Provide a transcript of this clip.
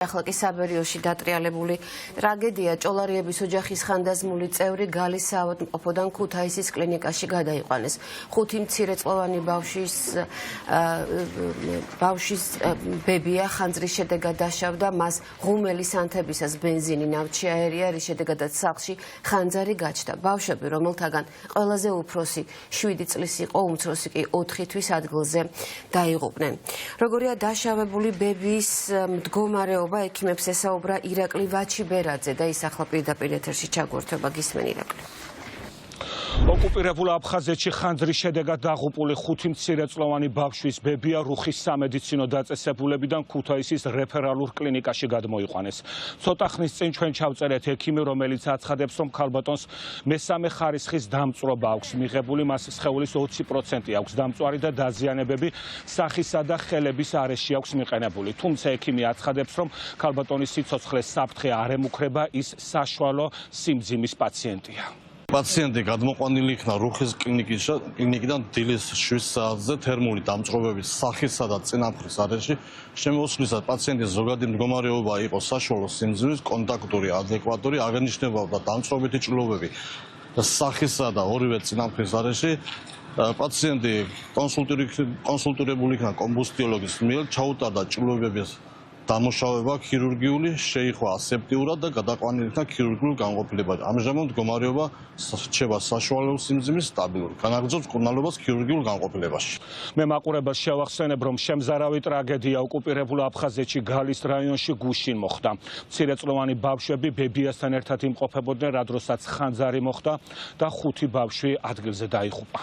ახლა კი საბერიოში დატრიალებული ტრაგედია ჭოლარიების ოჯახის ხანდაზმული წევრი გალის საავადმყოფოდან ქუთაისის კლინიკაში გადაიყვანეს. 5 მცირეწლოვანი ბავშვის ბებია ხანძრის შედეგად დაშავდა, მას ღუმელის ანთებისას ბენზინი ნავთში აერია, რის შედეგადაც სახლში ხანძარი გაჩნდა. ბავშვები, რომელთაგან ყველაზე უფროსი 7 წლის იყო, უმცროსი კი 4 თვის ადგილზე დაიღუპნენ. როგორია დაშავებული ბებიის მდგომარეობა? ექიმებს ესაუბრა ირაკლი ვაჩიბერაძე და ის ახლა პირდაპირ ეთერში ჩაგვერთვება. გისმენ ირაკლი. ოკუპირებულ აფხაზეთში ხანძრის შედეგად დაღუპული 5 მცირეწლოვანი ბავშვის ბებია რუხის სამედიცინო დაწესებულებიდან ქუთაისის რეფერალურ კლინიკაში გადმოიყვანეს. ცოტა ხნის წინ ჩვენ ჩავწერეთ ექიმი, რომელიც აცხადებს, რომ ქალბატონს მესამე ხარისხის დამწვრობა აქვს მიღებული, მას სხეულის 20% აქვს დამწვარი და დაზიანებები სახისა და ხელების არეში აქვს მიყენებული. თუმცა ექიმი აცხადებს, რომ ქალბატონის სიცოცხლეს საფრთხე არ ემუქრება, ის საშუალო სიმძიმის პაციენტია. პაციენტი გადმოყვანილი იქნა რუხის კლინიკიდან დილის 7 საათზე თერმული დამწყობების სახისა და წინამხრის არეში. შემოსვლისას პაციენტის ზოგადი მდგომარეობა იყო საშუალო სიმძიმის, კონტაქტური, ადეკვატური, აღნიშნებოდა დამწყობითი ჭრილობები და სახისა და ორივე წინამხრის არეში. პაციენტი კონსულტირებული იქნა კომბუსტიოლოგის მიერ, ჩაუტარდა ჭრილობების დამუშავება ქირურგიული, შეიხვა ასეპტიურად და გადაყვანილი იქნა ქირურგიულ განყოფილებაში. ამჟამად მდგომარეობა რჩება საშუალო სიმძიმის სტაბილური. განაგრძობს მკურნალობას ქირურგიულ განყოფილებაში. მე მაყურებელს შევახსენებ, რომ შემზარავი ტრაგედია ოკუპირებულ აფხაზეთში გალის რაიონში გუშინ მოხდა. მცირეწლოვანი ბავშვები ბებიასთან ერთად იმყოფებოდნენ, რა დროსაც ხანძარი მოხდა და 5 ბავშვი ადგილზე დაიღუპა.